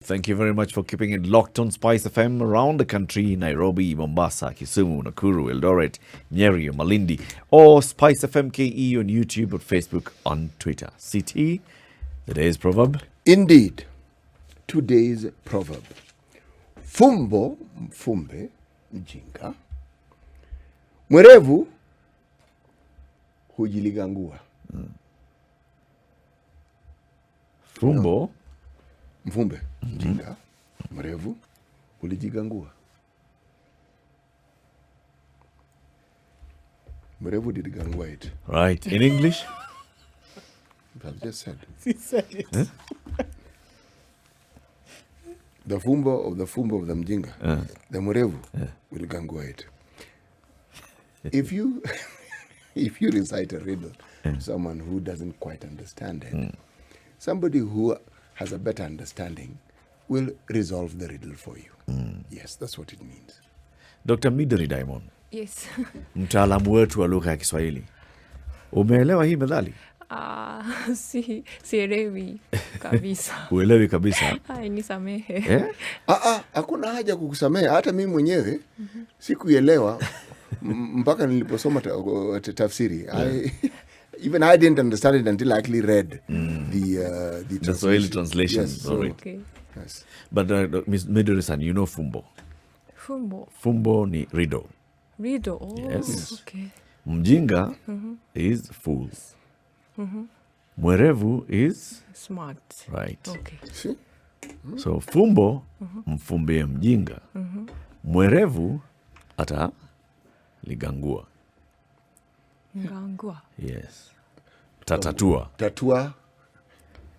Thank you very much for keeping it locked on Spice FM around the country, Nairobi, Mombasa, Kisumu, Nakuru, Eldoret, Nyeri, Malindi, or Spice FM KE on YouTube or Facebook on Twitter. CT, the day's proverb. Indeed, today's proverb. Fumbo, mfumbe, mjinga. Mwerevu, hujiligangua. Fumbo. Mfumbe, mjinga. Mwerevu, hulijigangua. Mwerevu did gangua it. Right. In English? I've just said. He said it. Huh? The fumbo of the mjinga. The mwerevu will gangua it. If you recite a riddle to someone who doesn't quite understand it, somebody who has a better understanding will resolve the riddle for you. Yes, that's what it means. Dr. Midori Diamond. Yes. Mtaalamu wetu wa lugha ya Kiswahili. Umeelewa hii methali? Sielewi kabisa. Uelewi kabisa? Hai, nisamehe. Hakuna haja kukusamehe. Hata mimi mwenyewe sikuelewa mpaka niliposoma tafsiri. Even I didn't understand it until I actually read the Swahili translation. Yes, so, Okay. yes. But Ms. Midori-san, you know fumbo. Fumbo ni riddle. Riddle. Oh, Yes. Okay. Mjinga is fool. Mwerevu is Smart. right. Okay. See? So fumbo mfumbie mjinga. Mwerevu ata ligangua. Ngangua. Yes. Tatatua. Tatua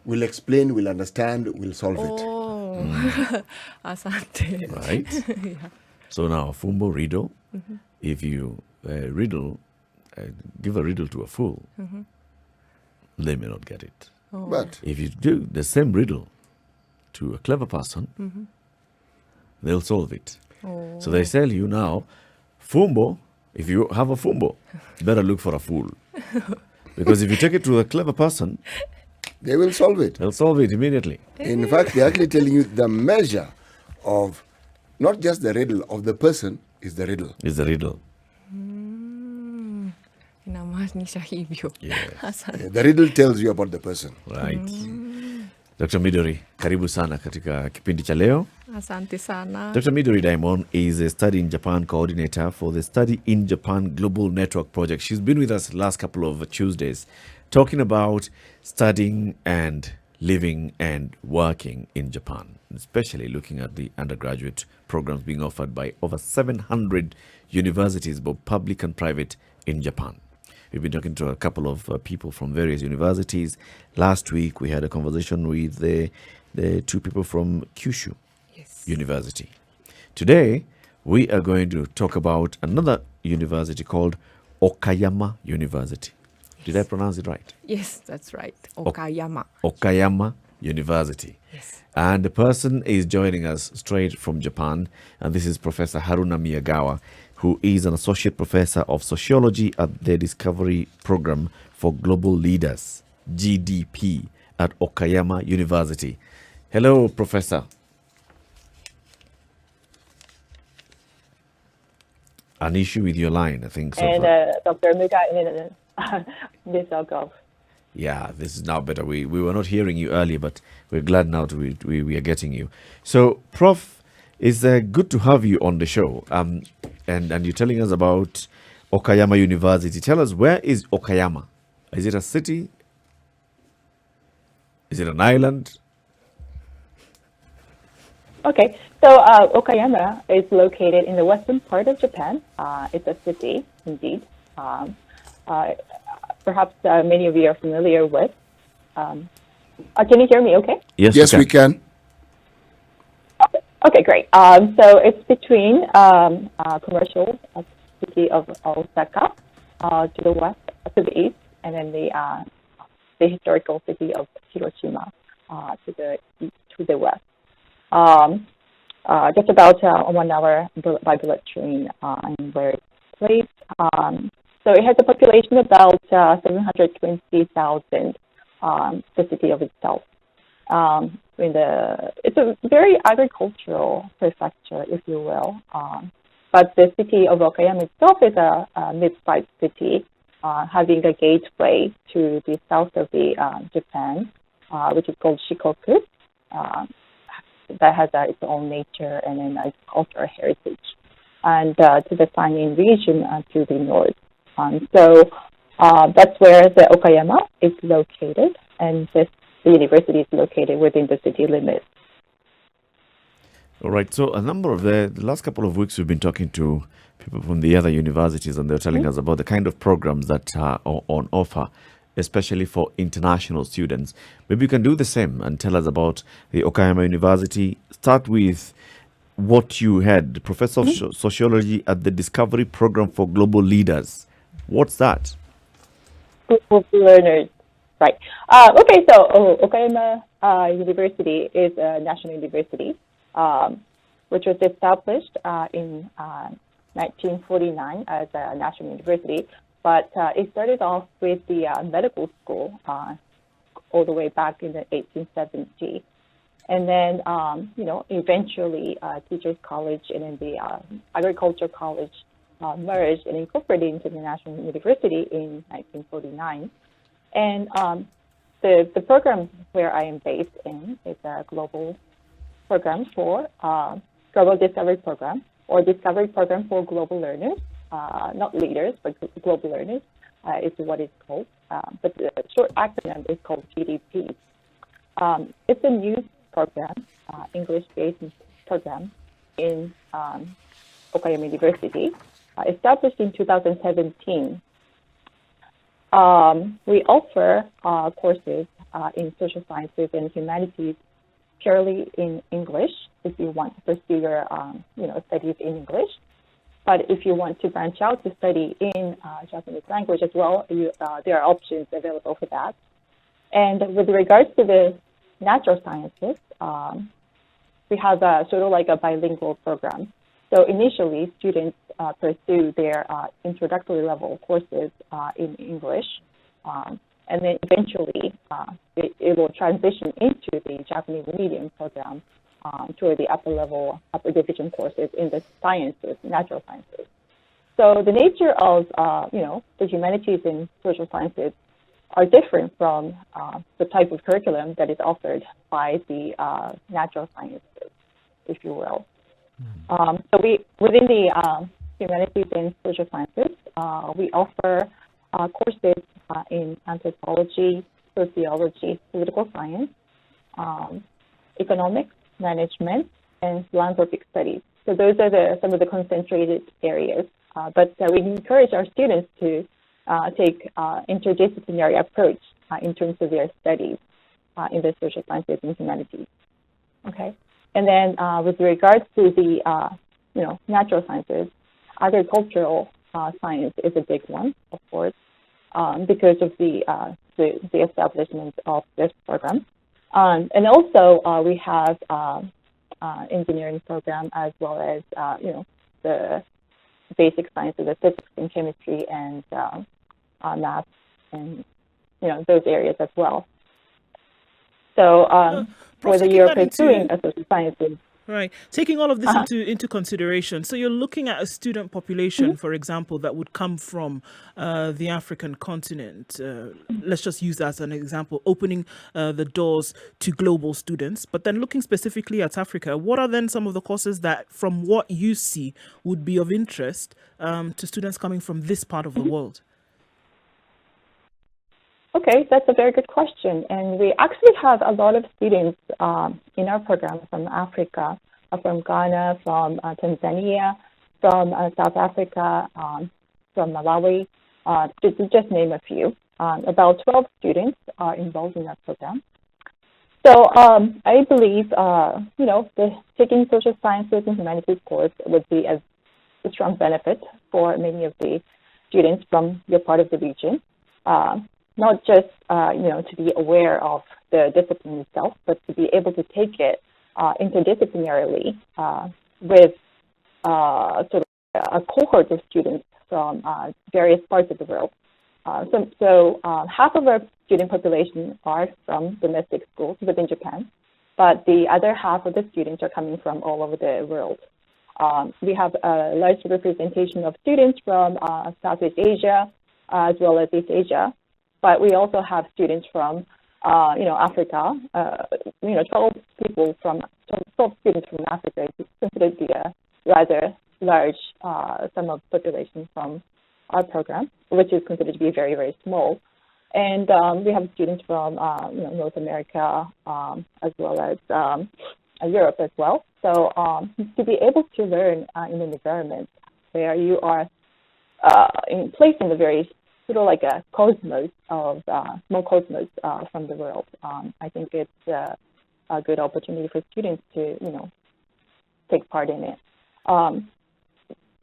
will explain, will understand, will solve it. Oh. Asante. Right? Yeah. So now fumbo riddle. If you give a riddle to a fool, they may not get it. Oh. But If you do the same riddle to a clever person, they'll solve it. Oh. So they tell you now, fumbo, if you have a fumbo, better look for a fool. Because if you take it to a clever person, they will solve it. they'll solve it immediately. In fact, they're actually telling you the measure of not just the riddle of the person is the riddle. It's a riddle. Inamaanisha hivyo. Yes. Asante. The riddle tells you about the person. Right. Dr. Midori, karibu sana katika kipindi cha leo. Asante sana. Dr. Midori Diamond is a Study in Japan coordinator for the Study in Japan Global Network Project. She's been with us the last couple of Tuesdays talking about studying and living and working in Japan, especially looking at the undergraduate programs being offered by over 700 universities, both public and private, in Japan. We've been talking to a couple of people from various universities. Last week, we had a conversation with the two people from Kyushu Yes. University. Today, we are going to talk about another university called Okayama University. Did I pronounce it right? Yes, that's right. Okayama. Okayama University. Yes. And the person is joining us straight from Japan, and this is Professor Haruna Miyagawa, who is an associate professor of sociology at the Discovery Program for Global Leaders, GDP, at Okayama University. Hello, Professor. An issue with your line, I think. So And far. Dr. Muga, this I'll go. Yeah, this is now better. We were not hearing you earlier, but we're glad now we are getting you. So, Prof, it's good to have you on the show. And you're telling us about Okayama University. Tell us, where is Okayama? Is it a city? Is it an island? Okay, so Okayama is located in the western part of Japan. It's a city, indeed. Perhaps many of you are familiar with. Can you hear me okay? Yes, we can. Okay, great. So it's between commercial city of Osaka to the west, to the east, and then the historical city of Hiroshima to the west. Just about 1 hour by bullet train and where it's placed. So it has a population of about 720,000, the city of itself. It's a very agricultural prefecture, if you will. But the city of Okayama itself is a mid-sized city, having a gateway to the south of the Japan, which is called Shikoku. That has its own nature and then its cultural heritage, and to the Sanyin region to the north. So that's where the Okayama is located, and the university is located within the city limits. All right. So a number of the last couple of weeks, we've been talking to people from the other universities, and they're telling us about the kind of programs that are on offer, especially for international students. Maybe you can do the same and tell us about the Okayama University. Start with what you had, Professor of Sociology at the Discovery Program for Global Leaders. What's that? Global learners, right. Okay, so Okayama University is a national university, which was established in 1949 as a national university. But it started off with the medical school all the way back in the 1870. And then, eventually Teachers College and then the Agriculture College merged and incorporated into the National University in 1949. And the program where I am based in is a global program for Global Discovery Program, or Discovery Program for Global Learners. Not leaders, but global learners is what it's called. But the short acronym is called GDP. It's a new program, English-based program in Okayama University, established in 2017. We offer courses in social sciences and humanities purely in English if you want to pursue your studies in English. But if you want to branch out to study in Japanese language as well, there are options available for that. And with regards to the natural sciences, we have sort of like a bilingual program. So initially, students pursue their introductory level courses in English, and then eventually it will transition into the Japanese medium program toward the upper division courses in the sciences, natural sciences. So the nature of the humanities and social sciences are different from the type of curriculum that is offered by the natural sciences, if you will. So within the humanities and social sciences, we offer courses in anthropology, sociology, political science, economics, management, and philanthropic studies. So those are some of the concentrated areas. But we encourage our students to take interdisciplinary approach in terms of their studies in the social sciences and humanities. Okay, and then with regards to the natural sciences, agricultural science is a big one, of course, because of the establishment of this program. And also we have engineering program as well as the basic sciences, the physics and chemistry and math and those areas as well. So whether you're pursuing a social sciences. Right. Taking all of this into consideration, so you're looking at a student population, for example, that would come from the African continent. Let's just use that as an example, opening the doors to global students. But then looking specifically at Africa, what are then some of the courses that, from what you see, would be of interest to students coming from this part of the world? Okay, that's a very good question. And we actually have a lot of students in our program from Africa, from Ghana, from Tanzania, from South Africa, from Malawi, to just name a few. About 12 students are involved in our program. So I believe, taking social sciences and humanities course would be a strong benefit for many of the students from your part of the region. Not just, to be aware of the discipline itself, but to be able to take it interdisciplinarily with sort of a cohort of students from various parts of the world. half of our student population are from domestic schools within Japan, but the other half of the students are coming from all over the world. We have a large representation of students from Southeast Asia as well as East Asia, but we also have students from Africa. 12 students from Africa is considered to be a rather large sum of population from our program, which is considered to be very, very small. And we have students from North America as well as Europe as well. So to be able to learn in an environment where you are placed in the very sort of like a cosmos of small cosmos from the world, I think it's a good opportunity for students to take part in it.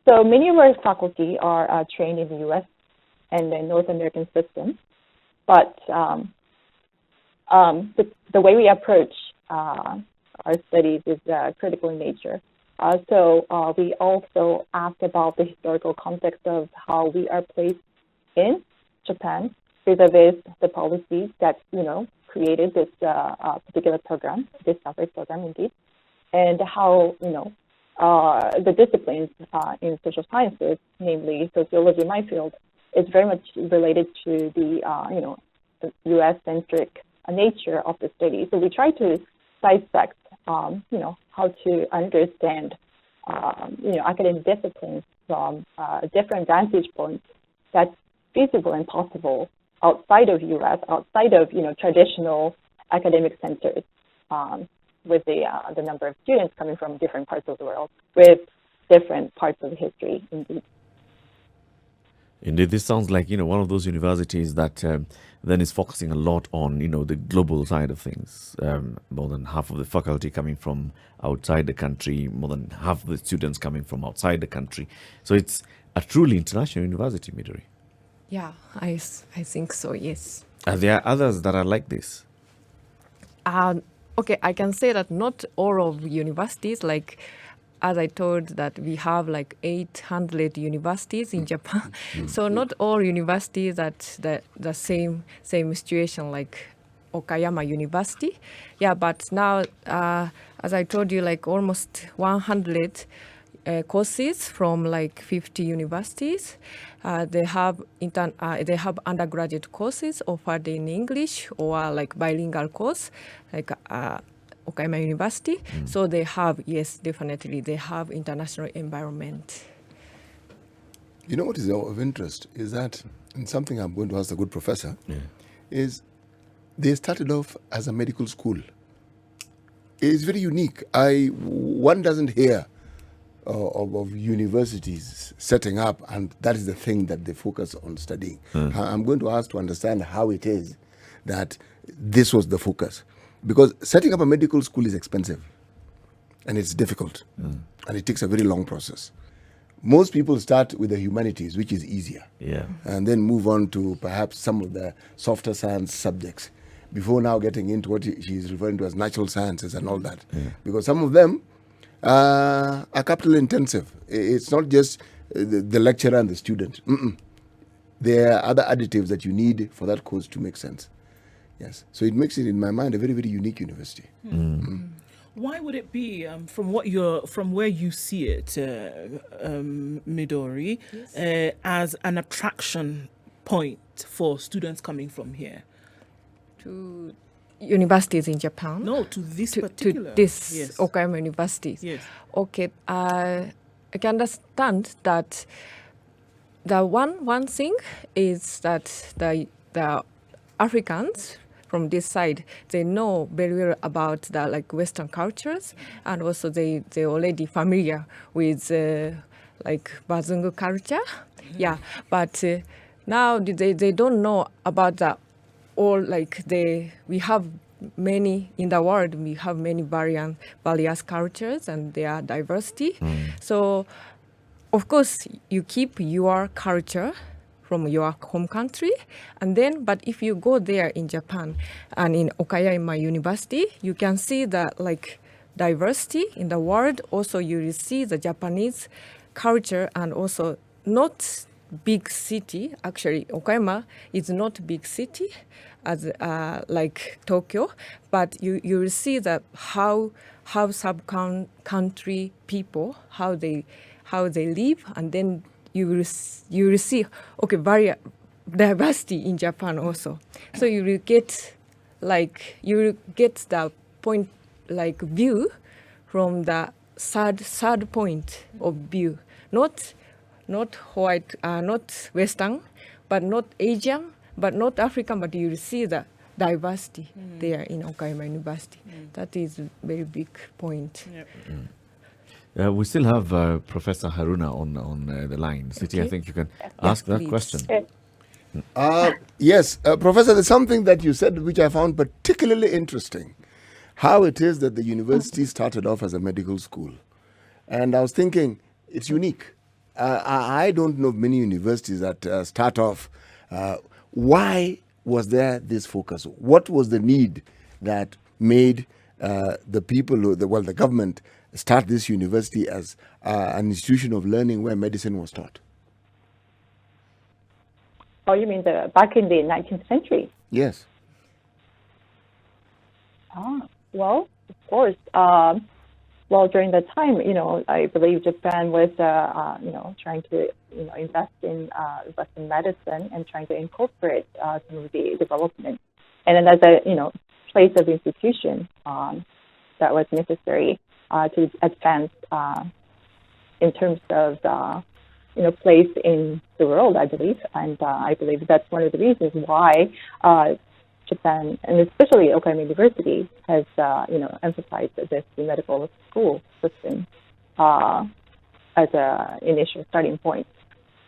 So many of our faculty are trained in the U.S. and the North American system, but the way we approach our studies is critical in nature. So we also ask about the historical context of how we are placed in Japan vis-a-vis the policies that created this particular program, this Southwest program indeed, and how the disciplines in social sciences, namely sociology, my field, is very much related to the the U.S.-centric nature of the study. So we try to dissect how to understand academic disciplines from different vantage points that's feasible and possible outside of U.S., outside of traditional academic centers, with the number of students coming from different parts of the world, with different parts of history, indeed. Indeed, this sounds like one of those universities that then is focusing a lot on the global side of things. More than half of the faculty coming from outside the country, more than half of the students coming from outside the country. So it's a truly international university, Midori. Yeah, I think so, yes. Are there others that are like this? Okay, I can say that not all of universities, like as I told that we have like 800 universities in Japan. So not all universities that the same situation like Okayama University. Yeah, but now, as I told you, like almost 100 courses from like 50 universities. They have undergraduate courses offered in English or like bilingual course, like Okayama University. So they have, yes, definitely, they have international environment. You know what is of interest is that, and something I'm going to ask the good professor, is they started off as a medical school. It's very unique. One doesn't hear of universities setting up, and that is the thing that they focus on studying. I'm going to ask to understand how it is that this was the focus. Because setting up a medical school is expensive, and it's difficult, and it takes a very long process. Most people start with the humanities, which is easier, and then move on to perhaps some of the softer science subjects, before now getting into what she's referring to as natural sciences and all that. Because some of them are capital intensive. It's not just the lecturer and the student. There are other additives that you need for that course to make sense. Yes, so it makes it, in my mind, a very, very unique university. Why would it be, from where you see it, Midori, as an attraction point for students coming from here? To universities in Japan? No, to this particular. To this Okayama University. Yes. Okay, I can understand that the one thing is that the Africans from this side, they know very well about the like Western cultures, and also they already familiar with like Bazungu culture. Yeah, but now they don't know about the all like we have many in the world. We have many various cultures and their diversity. So of course you keep your culture from your home country, and then but if you go there in Japan and in Okayama University, you can see the like diversity in the world. Also you will see the Japanese culture, and also not big city. Actually, Okayama is not big city as like Tokyo, but you will see that how country people how they live, and then you will see diversity in Japan also. So you will get the point like view from the third point of view, not white, not Western, but not Asian, but not African, but you will see the diversity there in Okayama University. That is a very big point. Yep. We still have Professor Haruna on the line. Siti, I Okay. think you can ask that please. question. Yes, Professor, there's something that you said which I found particularly interesting. How it is that the university started off as a medical school. And I was thinking, it's unique. I don't know of many universities that start off. Why was there this focus? What was the need that made the people, the government, start this university as an institution of learning where medicine was taught? Oh, you mean back in the 19th century? Yes. Well, of course. Well, during that time, I believe Japan was, trying to, invest in Western medicine and trying to incorporate some of the development. And then as a, place of institution that was necessary to advance in terms of, place in the world, I believe. And I believe that's one of the reasons why Japan, and especially Okayama University, has emphasized this medical school system as an initial starting point.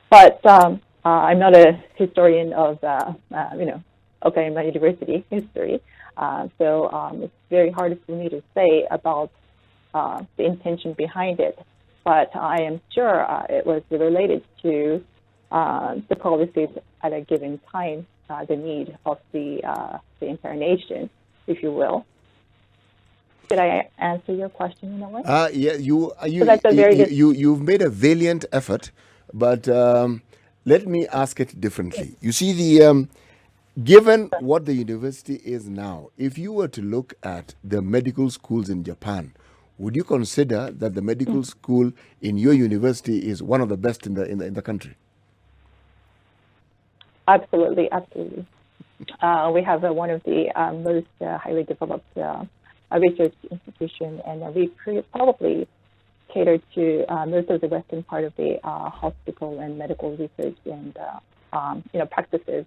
But I'm not a historian of Okayama University history, so it's very hard for me to say about the intention behind it. But I am sure it was related to the policies at a given time, the need of the entire nation, if you will. Did I answer your question in a way? Yeah, So you've made a valiant effort, but let me ask it differently. You see, given what the university is now, if you were to look at the medical schools in Japan, would you consider that the medical school in your university is one of the best in the country? Absolutely. We have one of the most highly developed research institution, and we probably cater to most of the western part of the hospital and medical research and practices.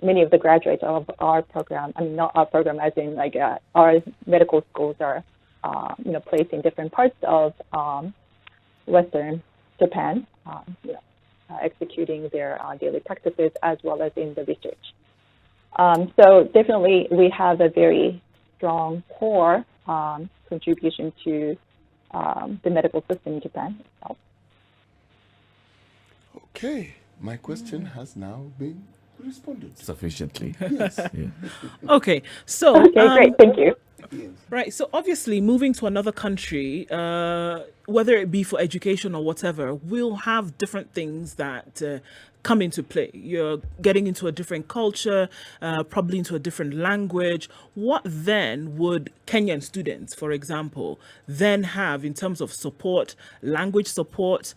Many of the graduates of our program, not our program as in like our medical schools are placed in different parts of Western Japan, executing their daily practices as well as in the research. So definitely we have a very strong core contribution to the medical system in Japan itself. Okay, my question has now been responded. Sufficiently. Yes. Yeah. Okay, so Okay, great, thank you. right. So obviously, moving to another country, whether it be for education or whatever, will have different things that come into play. You're getting into a different culture, probably into a different language. What then would Kenyan students, for example, then have in terms of support, language support,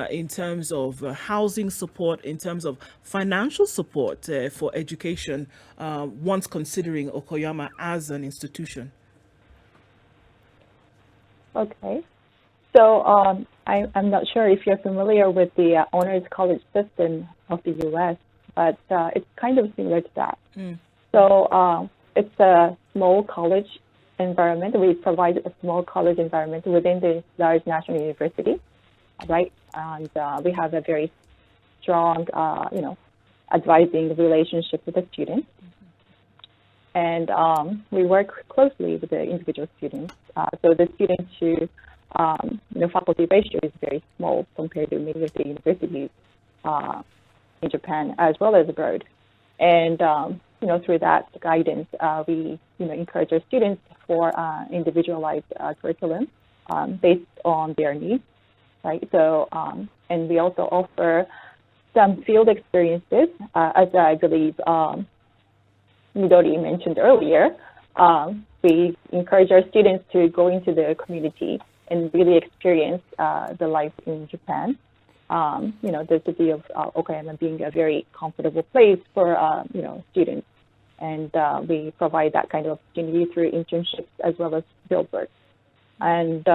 in terms of housing support, in terms of financial support for education, once considering Okayama as an institution? Okay. So I'm not sure if you're familiar with the honors college system of the U.S., but it's kind of similar to that. So it's a small college environment. We provide a small college environment within the large national university, right? And we have a very strong, advising relationship with the students. And we work closely with the individual students. So the student to faculty ratio is very small compared to many of the universities in Japan as well as abroad. And through that guidance, we encourage our students for individualized curriculum based on their needs, right? So and we also offer some field experiences, as I believe Midori mentioned earlier. We encourage our students to go into the community and really experience the life in Japan. The city of Okayama being a very comfortable place for students, and we provide that kind of opportunity through internships as well as fieldwork. And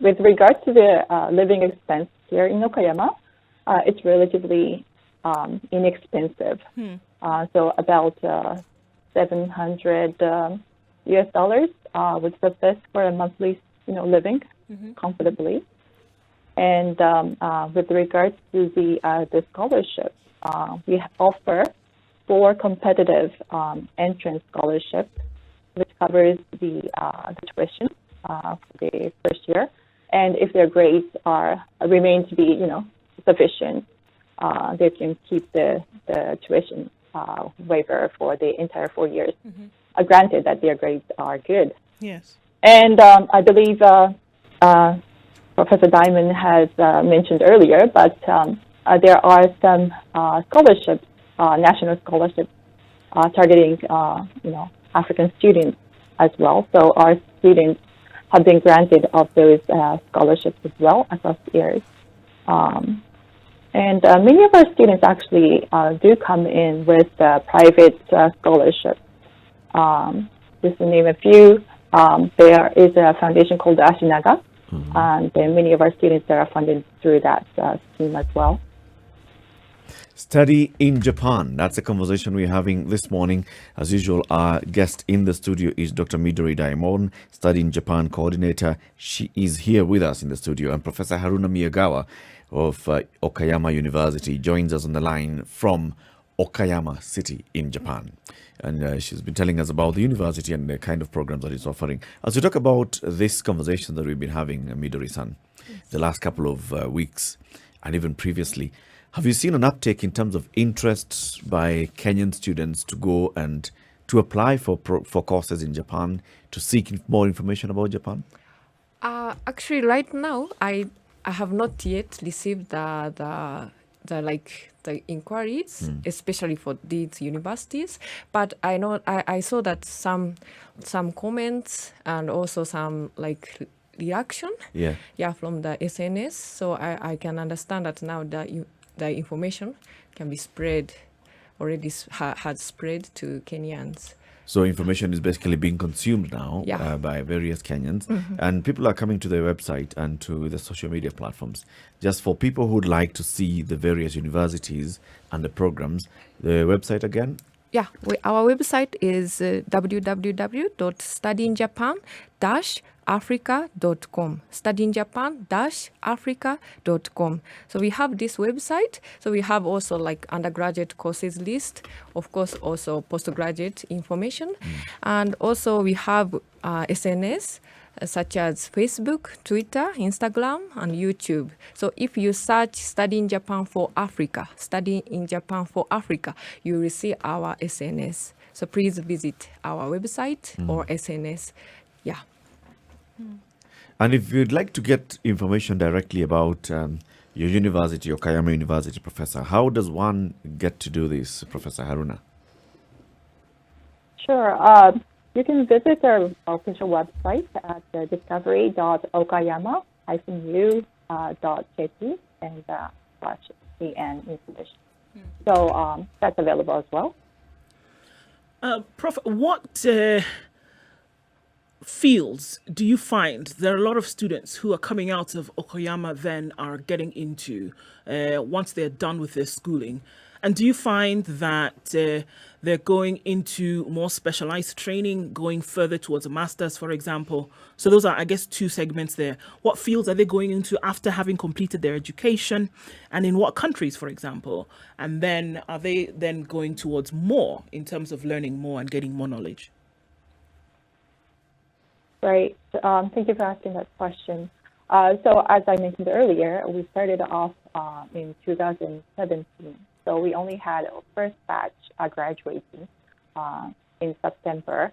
with regards to the living expense here in Okayama, it's relatively inexpensive. So about $700 US would suffice for a monthly, living comfortably. And with regards to the scholarship, we offer 4 competitive entrance scholarships, which covers the tuition for the first year. And if their grades remain to be, sufficient, they can keep the tuition waiver for the entire 4 years, granted that their grades are good. Yes. And I believe Professor Diamond has mentioned earlier, but there are some scholarships, national scholarships, targeting African students as well. So our students have been granted of those scholarships as well across the years. And many of our students actually do come in with private scholarships. Just to name a few, there is a foundation called Ashinaga, and many of our students are funded through that scheme as well. Study in Japan. That's a conversation we're having this morning. As usual, our guest in the studio is Dr. Midori Daimon, Study in Japan coordinator. She is here with us in the studio. And Professor Haruna Miyagawa of Okayama University joins us on the line from Okayama City in Japan. And she's been telling us about the university and the kind of programs that it's offering. As we talk about this conversation that we've been having, Midori-san, the last couple of weeks and even previously, have you seen an uptake in terms of interests by Kenyan students to go and to apply for courses in Japan, to seek more information about Japan? Actually, right now, I have not yet received the inquiries, especially for these universities. But I know I saw that some comments and also some reaction, from the SNS. So I can understand that now that the information can be spread, already had spread to Kenyans. So information is basically being consumed now by various Kenyans, and people are coming to their website and to the social media platforms. Just for people who'd like to see the various universities and the programs, the website again? Yeah, our website is www.studyinjapan-africa.com. studyinjapan-africa.com. So we have this website. So we have also undergraduate courses list, of course, also postgraduate information. And also we have SNS, such as Facebook, Twitter, Instagram, and YouTube. So if you search Study in Japan for Africa, you will see our SNS. So please visit our website or SNS. Yeah. And if you'd like to get information directly about your university, Okayama University, Professor, how does one get to do this, Professor Haruna? Sure. You can visit our official website at discovery.okayama-u.jp and /en information. So that's available as well. Prof, what fields do you find there are a lot of students who are coming out of Okayama then are getting into once they're done with their schooling? And do you find that they're going into more specialized training, going further towards a master's, for example? So those are, I guess, 2 segments there. What fields are they going into after having completed their education, and in what countries, for example? And then are they then going towards more in terms of learning more and getting more knowledge? Right. Thank you for asking that question. So as I mentioned earlier, we started off in 2017. So we only had our first batch graduating in September.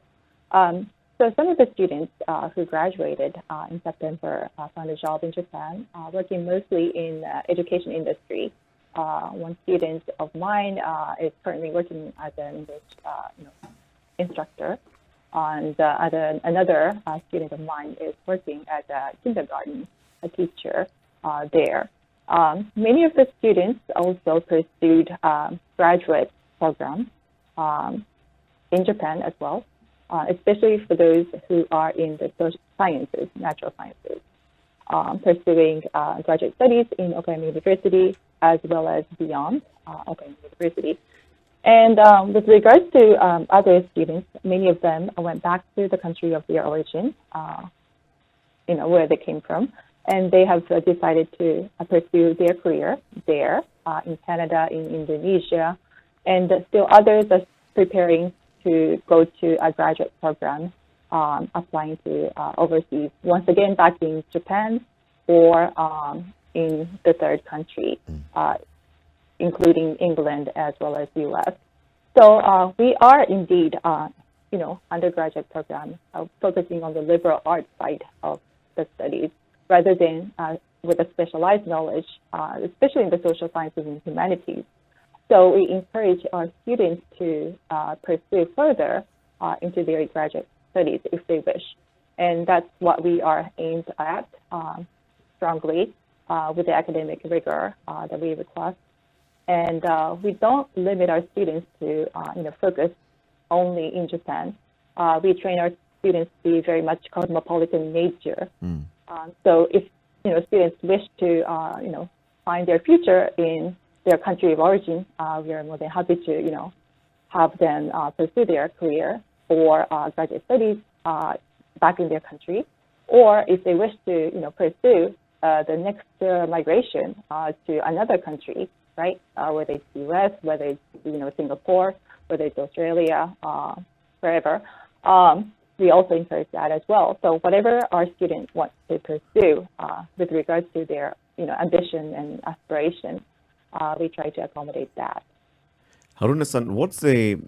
So some of the students who graduated in September found a job in Japan, working mostly in education industry. one student of mine is currently working as an English instructor, and another student of mine is working as a kindergarten teacher there. Many of the students also pursued graduate programs in Japan as well, especially for those who are in the social sciences, natural sciences, pursuing graduate studies in Okayama University as well as beyond Okayama University. And with regards to other students, many of them went back to the country of their origin, where they came from, and they have decided to pursue their career there in Canada, in Indonesia, and still others are preparing to go to a graduate program, applying to overseas, once again back in Japan or in the third country, including England as well as U.S. So we are indeed, undergraduate program focusing on the liberal arts side of the studies, rather than with a specialized knowledge, especially in the social sciences and humanities. So we encourage our students to pursue further into their graduate studies if they wish. And that's what we are aimed at strongly with the academic rigor that we request. And we don't limit our students to focus only in Japan. We train our students to be very much cosmopolitan in nature. So if students wish to find their future in their country of origin, we are more than happy to have them pursue their career or graduate studies back in their country. Or if they wish to pursue the next migration to another country, right? Whether it's the U.S., whether it's Singapore, whether it's Australia, wherever. We also encourage that as well. So whatever our students want to pursue with regards to their ambition and aspiration, we try to accommodate that. Haruna-san, what's the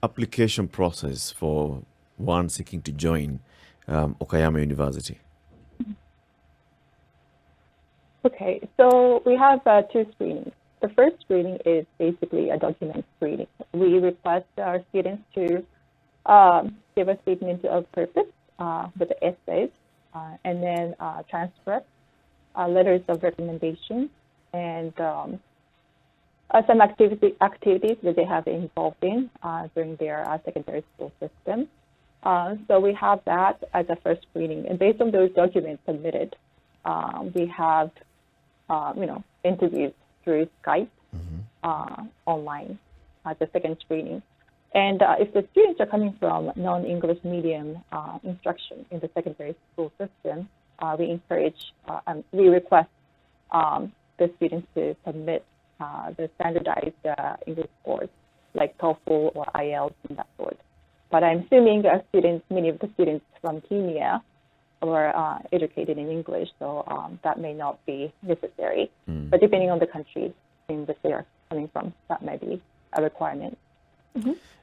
application process for one seeking to join Okayama University? Okay, so we have two screenings. The first screening is basically a document screening. We request our students to give a statement of purpose with the essays, and then transcript, letters of recommendation, and some activities that they have involved in during their secondary school system. So we have that as a first screening, and based on those documents submitted, we have interviews through Skype online as a second screening. And if the students are coming from non-English medium instruction in the secondary school system, we encourage and we request the students to submit the standardized English scores like TOEFL or IELTS and that sort. But I'm assuming many of the students from Kenya were educated in English, so that may not be necessary. But depending on the country in which they are coming from, that may be a requirement.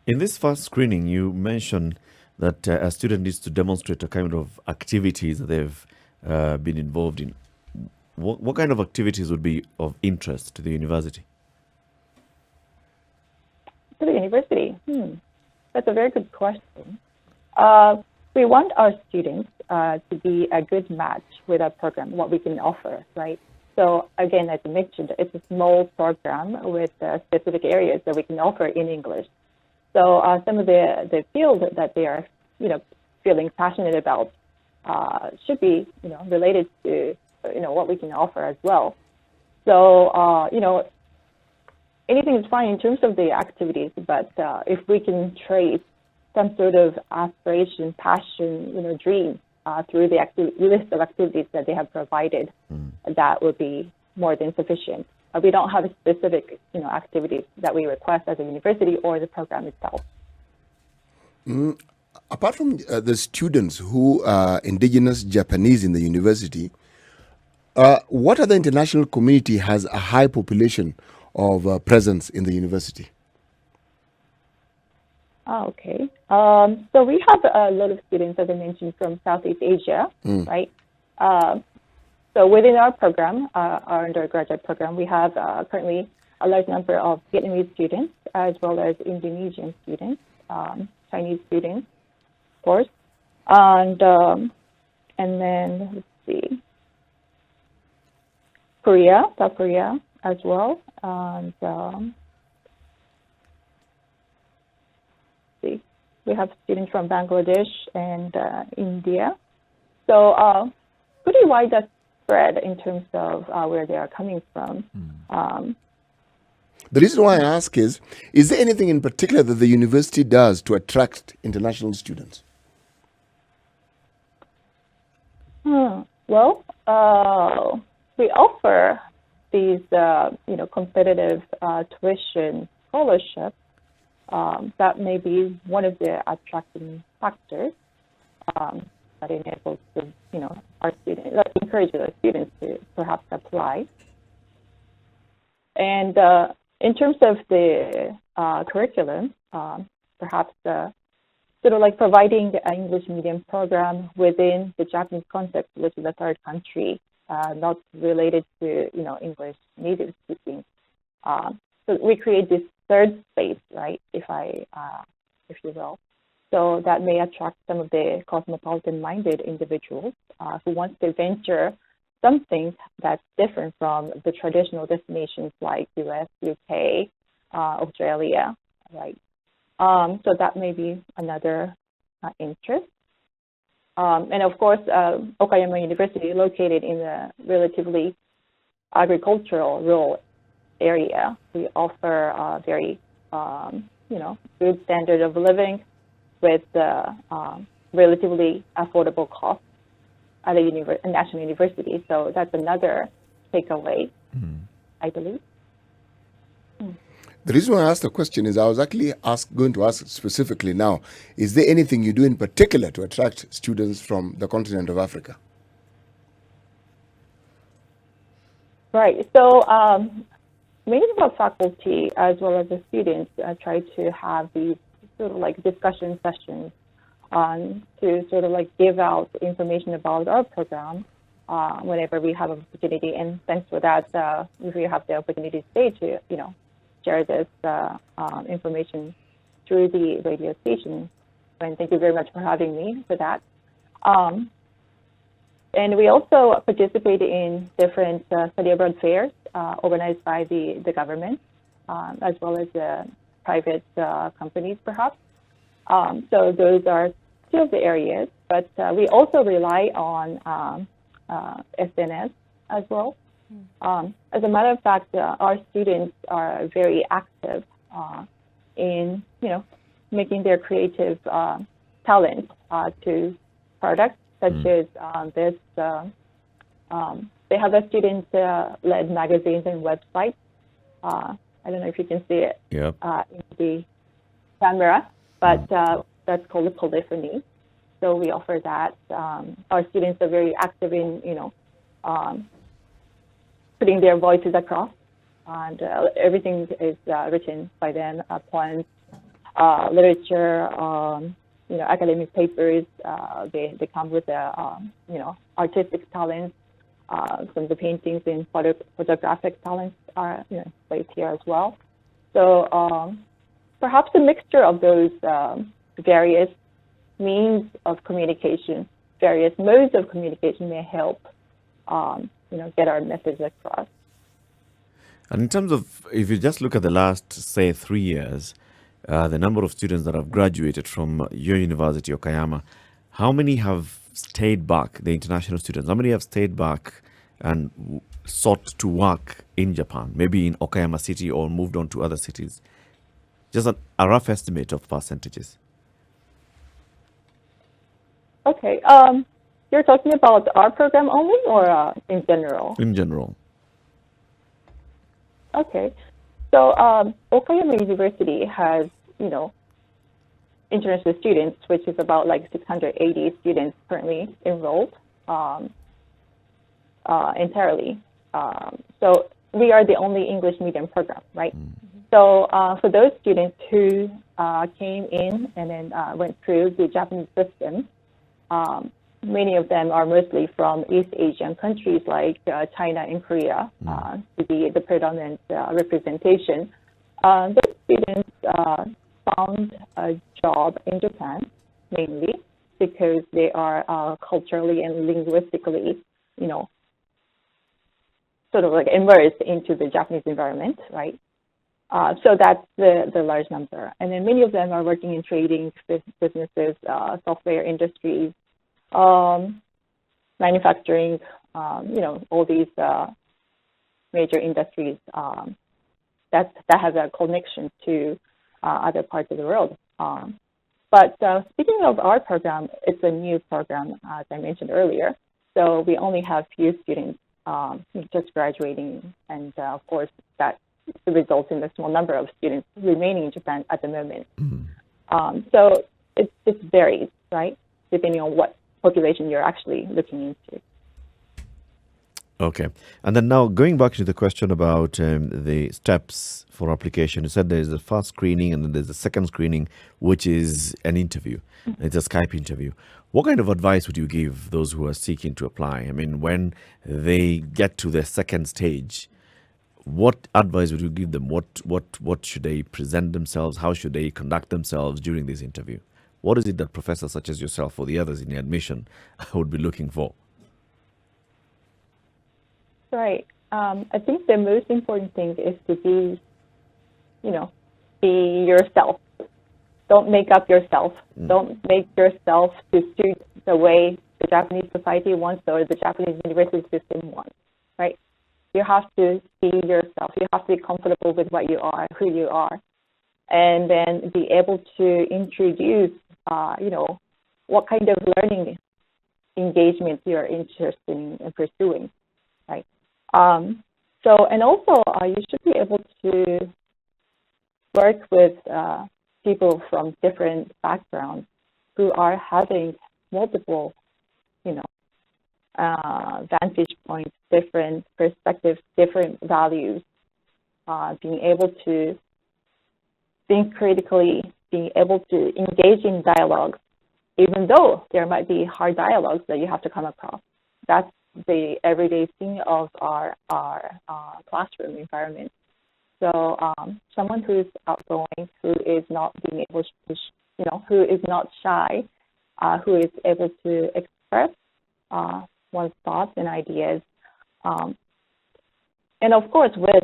In this first screening, you mentioned that a student needs to demonstrate a kind of activities that they've been involved in. What kind of activities would be of interest to the university? To the university? That's a very good question. We want our students to be a good match with our program, what we can offer, right? So again, as I mentioned, it's a small program with specific areas that we can offer in English. So some of the field that they are, feeling passionate about should be, related to, what we can offer as well. So, anything is fine in terms of the activities, but if we can trace some sort of aspiration, passion, dream through the list of activities that they have provided, that would be more than sufficient. We don't have specific, activities that we request as a university or the program itself. Apart from the students who are indigenous Japanese in the university, what other international community has a high population of presence in the university? Okay. So we have a lot of students, as I mentioned, from Southeast Asia, right? So within our program, our undergraduate program, we have currently a large number of Vietnamese students as well as Indonesian students, Chinese students, of course, and then let's see, South Korea as well, and see, we have students from Bangladesh and India. So pretty wide spread in terms of where they are coming from. The reason why I ask is there anything in particular that the university does to attract international students? Well, we offer these, competitive tuition scholarships. That may be one of the attracting factors that enables our students, that encourages our students to perhaps apply. And in terms of the curriculum, perhaps sort of like providing the English medium program within the Japanese context, which is a third country, not related to English native speaking. So we create this third space, right? If you will. So that may attract some of the cosmopolitan-minded individuals who want to venture something that's different from the traditional destinations like US, UK, Australia, right? So that may be another interest. And of course, Okayama University, located in a relatively agricultural rural area, we offer a very, good standard of living with relatively affordable costs at a national university. So that's another takeaway, I believe. The reason why I asked the question is I was actually going to ask specifically now, is there anything you do in particular to attract students from the continent of Africa? Right. So many of our faculty as well as the students try to have these sort of like discussion sessions to sort of like give out information about our program whenever we have an opportunity. And thanks for that, if we have the opportunity today to, share this information through the radio station. And thank you very much for having me for that. And we also participate in different study abroad fairs organized by the government, as well as private companies, perhaps. So those are two of the areas, but we also rely on SNS as well. As a matter of fact, our students are very active in, making their creative talent to products such as this. They have a student-led magazines and websites. I don't know if you can see it in the camera, but that's called the Polyphony. So we offer that. Our students are very active in, putting their voices across, and everything is written by them, poems, literature, academic papers. They come with artistic talents. Some of the paintings and photographic talents are placed here as well. So perhaps a mixture of those various means of communication, various modes of communication may help get our message across. And in terms of, if you just look at the last, say, 3 years, the number of students that have graduated from your university, Okayama, how many have stayed back, the international students? How many have stayed back and sought to work in Japan, maybe in Okayama City or moved on to other cities? Just a rough estimate of percentages. Okay. You're talking about our program only or in general? In general. Okay. So Okayama University has, international students, which is about like 680 students currently enrolled entirely. So we are the only English medium program, right? So for those students who came in and then went through the Japanese system, many of them are mostly from East Asian countries like China and Korea to be the predominant representation. Those students found a job in Japan mainly because they are culturally and linguistically, sort of like immersed into the Japanese environment, right? So that's the large number. And then many of them are working in trading businesses, software industries, manufacturing, all these major industries that have a connection to other parts of the world. But speaking of our program, it's a new program, as I mentioned earlier. So we only have few students just graduating, and of course that results in a small number of students remaining in Japan at the moment. So it varies, right, depending on what population you're actually looking into. Okay. And then now going back to the question about the steps for application, you said there's the first screening and then there's the second screening, which is an interview. It's a Skype interview. What kind of advice would you give those who are seeking to apply? I mean, when they get to the second stage, what advice would you give them? What should they present themselves? How should they conduct themselves during this interview? What is it that professors such as yourself or the others in the admission would be looking for? Right. I think the most important thing is to be, be yourself. Don't make up yourself. Don't make yourself to suit the way the Japanese society wants or the Japanese university system wants, right? You have to be yourself. You have to be comfortable with what you are, who you are, and then be able to introduce, what kind of learning engagement you're interested in pursuing, right? And also you should be able to work with people from different backgrounds who are having multiple, vantage points, different perspectives, different values, being able to think critically, being able to engage in dialogue, even though there might be hard dialogues that you have to come across. That's the everyday thing of our classroom environment. So someone who's outgoing, who is not being able to, who is not shy, who is able to express one's thoughts and ideas, and of course with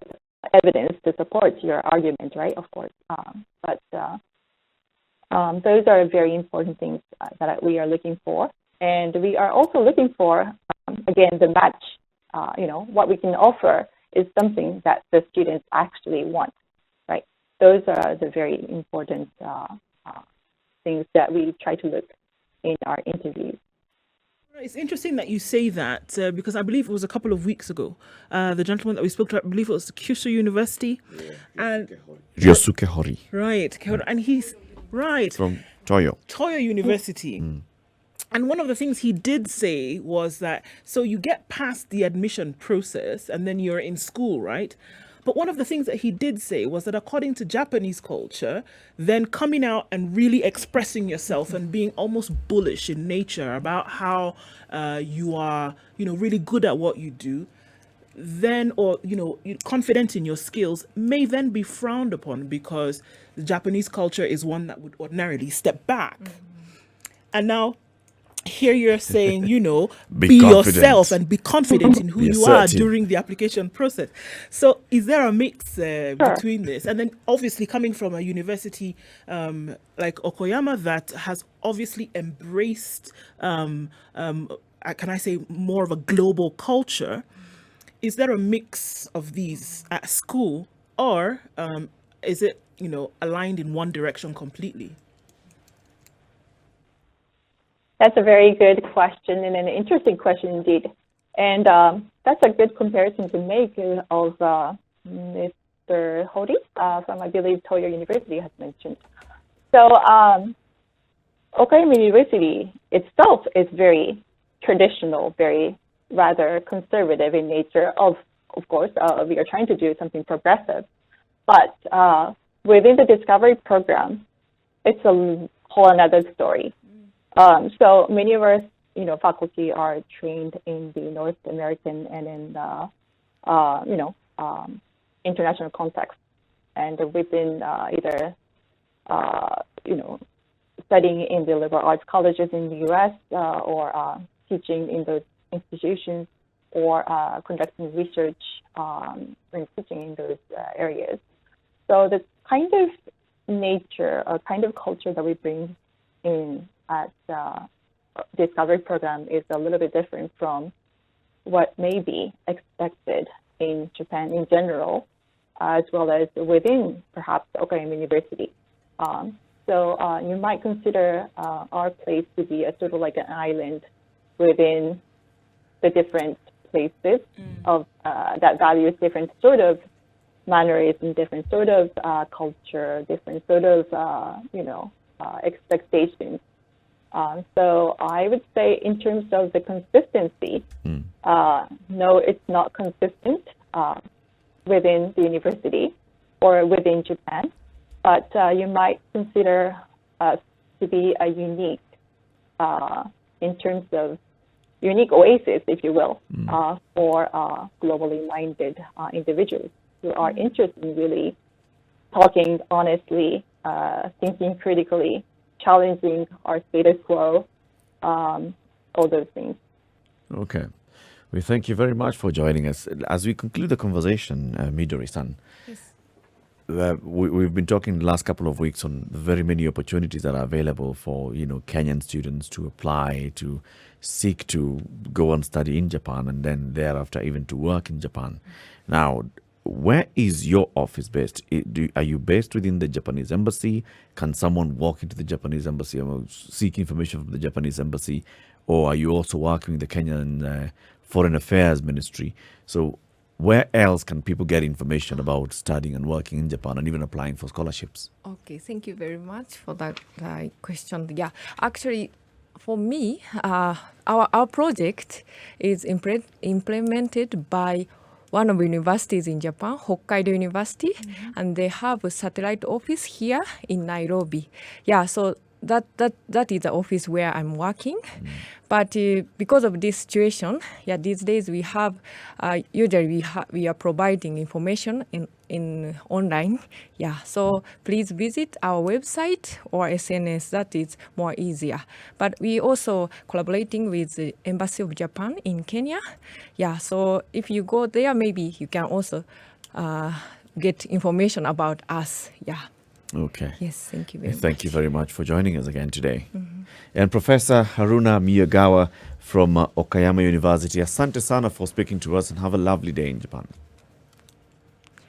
evidence to support your argument, right? Of course, but those are very important things that we are looking for, and we are also looking for, again, the match. What we can offer is something that the students actually want, right? Those are the very important things that we try to look in our interviews. It's interesting that you say that because I believe it was a couple of weeks ago. The gentleman that we spoke to, I believe it was Kyushu University. Ryosuke Hori. Right. And he's right. From Toyo University. And one of the things he did say was that, so you get past the admission process and then you're in school, right? But one of the things that he did say was that according to Japanese culture, then coming out and really expressing yourself and being almost bullish in nature about how you are, really good at what you do, then, or, confident in your skills, may then be frowned upon because the Japanese culture is one that would ordinarily step back. And now, here you're saying, be yourself and be confident in who you are during the application process. So is there a mix between this? And then obviously coming from a university like Okayama that has obviously embraced, can I say, more of a global culture, is there a mix of these at school, or is it, aligned in one direction completely? That's a very good question and an interesting question indeed. And that's a good comparison to make of Mr. Hori from, I believe, Toyo University has mentioned. So Okayama University itself is very traditional, very rather conservative in nature. Of course, we are trying to do something progressive. But within the Discovery program, it's a whole another story. So many of our faculty are trained in the North American and in the, international context. And we've been either, studying in the liberal arts colleges in the U.S. Or teaching in those institutions, or conducting research and teaching in those areas. So the kind of nature or kind of culture that we bring in at Discovery program is a little bit different from what may be expected in Japan in general, as well as within perhaps Okayama University. So you might consider our place to be a sort of like an island within the different places of that values different sort of mannerism, different sort of culture, different sort of expectations. So I would say in terms of the consistency, no, it's not consistent within the university or within Japan, but you might consider us to be a unique, in terms of unique oasis, if you will, for globally minded individuals who are interested in really talking honestly, thinking critically, challenging our status quo, all those things. Okay. We thank you very much for joining us. As we conclude the conversation, Midori-san, Yes. we've been talking the last couple of weeks on the very many opportunities that are available for Kenyan students to apply, to seek to go and study in Japan, and then thereafter even to work in Japan. Now, where is your office based? Are you based within the Japanese embassy? Can someone walk into the Japanese embassy or seek information from the Japanese embassy? Or are you also working with the Kenyan Foreign Affairs Ministry? So where else can people get information about studying and working in Japan and even applying for scholarships? Okay, thank you very much for that question. Yeah, actually, for me, our project is implemented by one of the universities in Japan, Hokkaido University, and they have a satellite office here in Nairobi. Yeah, so that is the office where I'm working. But because of this situation, these days we have usually we are providing information in online. Yeah, so please visit our website or SNS. That is more easier. But we also collaborating with the Embassy of Japan in Kenya. Yeah, so if you go there, maybe you can also get information about us. Yeah. Okay. Yes, thank you very much. Thank you very much for joining us again today. And Professor Haruna Miyagawa from Okayama University, asante sana for speaking to us, and have a lovely day in Japan.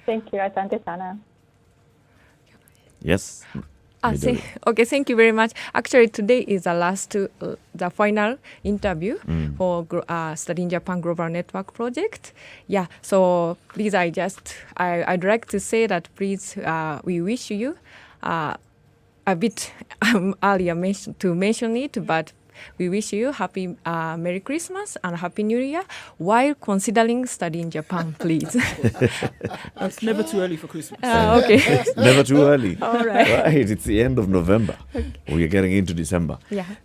Thank you, asante sana. Yes? Okay, thank you very much. Actually, today is the final interview for Studying Japan Global Network Project. Yeah, so please, I'd like to say that please, we wish you a bit earlier to mention it, but we wish you happy Merry Christmas and Happy New Year while considering studying Japan, please. It's never too early for Christmas. Okay. Never too early. All right. Right, it's the end of November. We are getting into December. Yeah.